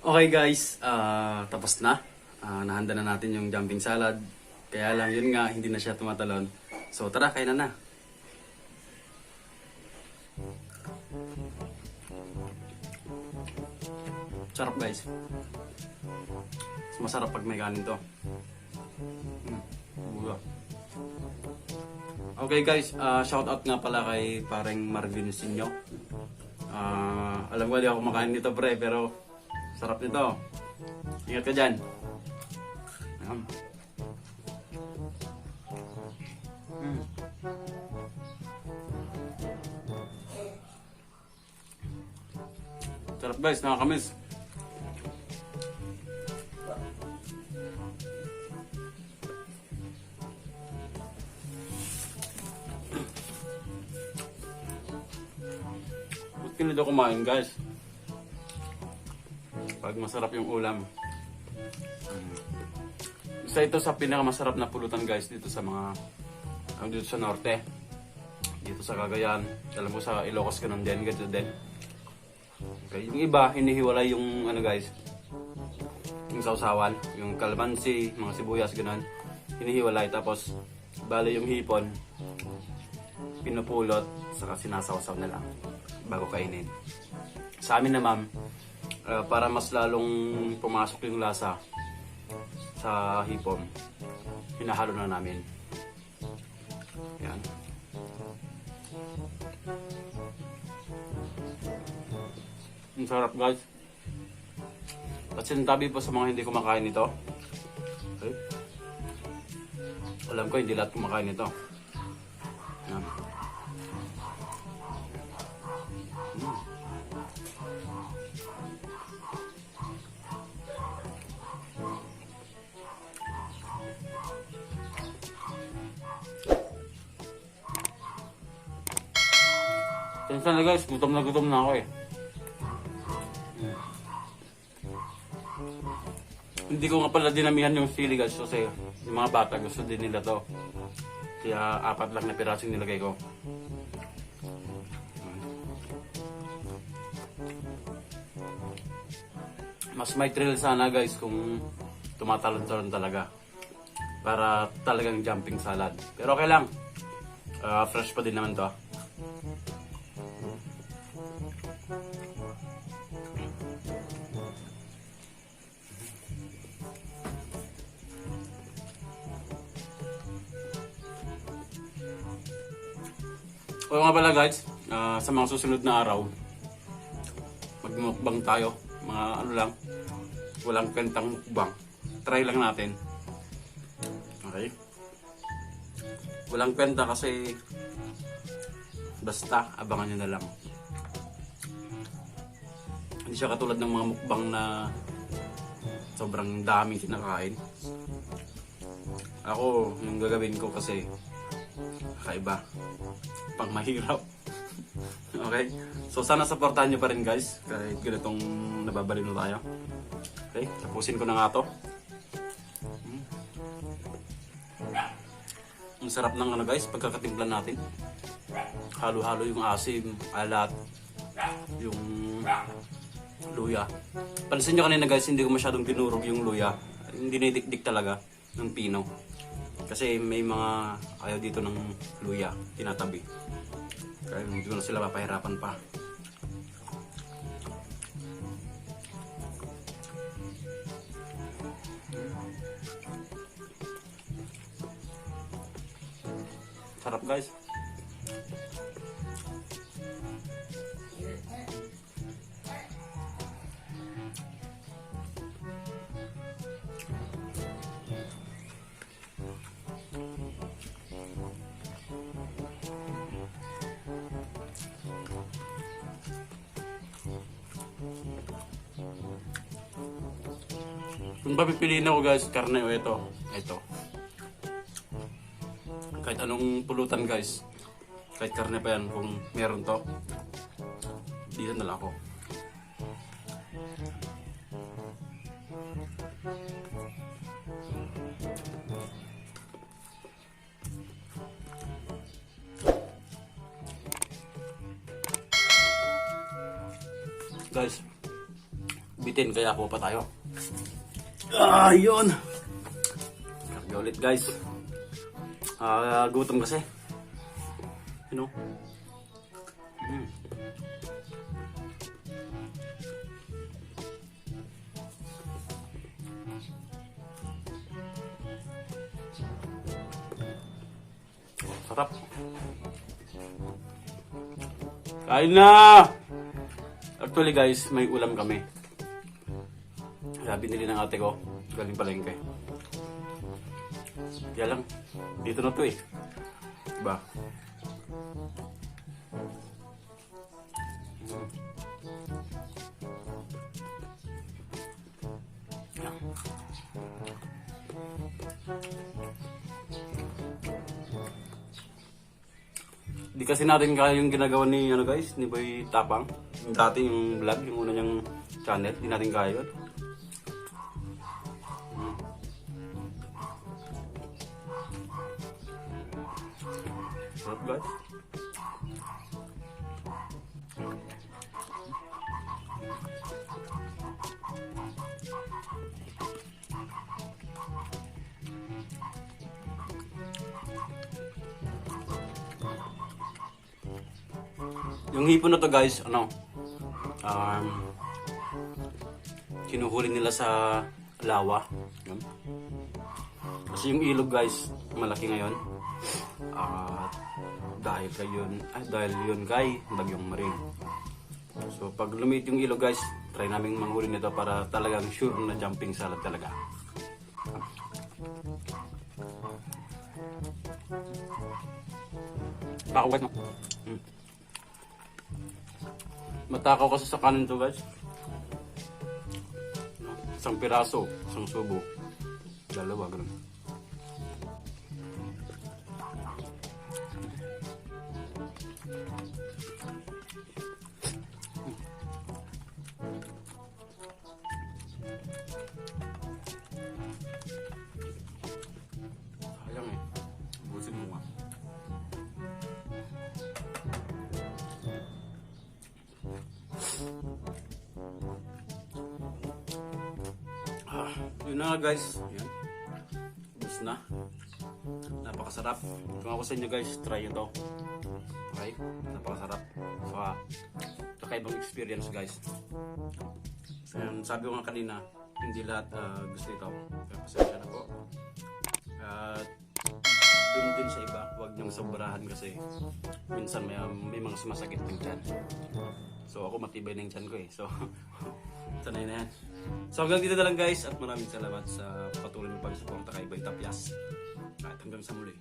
Okay guys, tapos na. Nahanda na natin yung jumping salad. Kaya lang yun nga, hindi na siya tumatalon. So tara, kain na. Sarap guys. Mas masarap pag may kanin to. Okay guys, shout out nga pala kay pareng Marvin Sinyo. Alam ko di ako kumakain nito pre, pero sarap nito. Ingat ka dyan. Sarap guys, nakakamiss. Ba't kinito kumain guys? Pag masarap yung ulam. Isa ito sa pinakamasarap na pulutan guys dito sa mga dito sa norte. Dito sa Cagayan. Alam ko sa Ilocos ganun din, ganito din. Okay, yung iba, hinihiwalay yung ano guys, yung sausawan, yung kalamansi, mga sibuyas, ganun. Hinihiwalay, tapos bali yung hipon, pinupulot, saka sinasawsaw na lang bago kainin. Sa amin naman, para mas lalong pumasok yung lasa sa hipon, hinahalo na namin. Yan. Ang sarap guys. At sinasabi po sa mga hindi kumakain nito. Okay. Alam ko hindi lahat kumakain nito. Yan. Minsan na guys, gutom na ako eh. Hindi ko nga pala dinamihan yung sili guys kasi yung mga bata gusto din nila to. Kaya 4 lang na pirasong nilagay ko. Mas may thrill sana guys kung tumatalon-talon talaga. Para talagang jumping salad. Pero okay lang. Fresh pa din naman to. O nga pala guys, sa mga susunod na araw, magmukbang tayo. Mga ano lang, walang kwentang mukbang. Try lang natin. Okay? Walang kwenta kasi basta abangan nyo na lang. Hindi siya katulad ng mga mukbang na sobrang daming kinakain. Ako, yung gagawin ko kasi kakaiba. Pang mahirap. Okay? So sana supportahan nyo pa rin guys. Kahit ganitong nababalino tayo. Okay? Tapusin ko na nga to. Ang sarap ng ano guys, pagkakatimplan natin. Halo-halo yung asim, alat, yung luya. Pansin nyo kanina guys, hindi ko masyadong dinurog yung luya. Hindi dinidikdik talaga ng pino. Kasi may mga ayaw dito ng luya, tinatabi. Kaya hindi ko na sila papahirapan pa. Sarap guys. Kung papipiliin ako guys, karne o ito. Kahit anong pulutan guys, kahit karne pa yan, kung meron to, dito na lang ako. Guys, bitin kaya po pa tayo. Yun. Karga ulit guys. Gutom kasi. You know? Sarap. Kain na! Actually guys, may ulam kami. Binili ng ate ko, galing palengke. Kaya lang, dito na to eh. Diba? Di kasi natin kaya yung ginagawa ni ano guys, ni Boy Tapang. Yung dati yung vlog, yung una niyang channel, di natin kaya yun. Sarap guys. Yung hipon na to guys, kinuhuli nila sa lawa. Yun. Kasi yung ilog guys, malaki ngayon. Dahil yun kay Bagyong Maring. So pag lumit yung ilog guys, try namin manghuli nito para talagang sure na jumping salad talaga. Pakawat mo. Matakaw kasi sa kanin to guys. Isang piraso, isang subo. Dalawa, ganun. Sayang eh. Busin mo nga. Yun na nga guys. Yan. Ubus na. Napakasarap. Kung ako sa inyo guys, try nyo to. Okay? Napakasarap. So, kakaibang experience guys. So, sabi ko nga kanina, hindi lahat gusto ito. Kaya pasensya na po. At dun din sa iba, huwag niyong sobrahan kasi minsan may mga sumasakit ng tiyan. So ako matibay na yung tiyan ko eh. So sanay na yan. So hanggang dito na lang guys at maraming salamat sa patuloy na pagsuporta kay Boy Tapyas. At hanggang sa muli.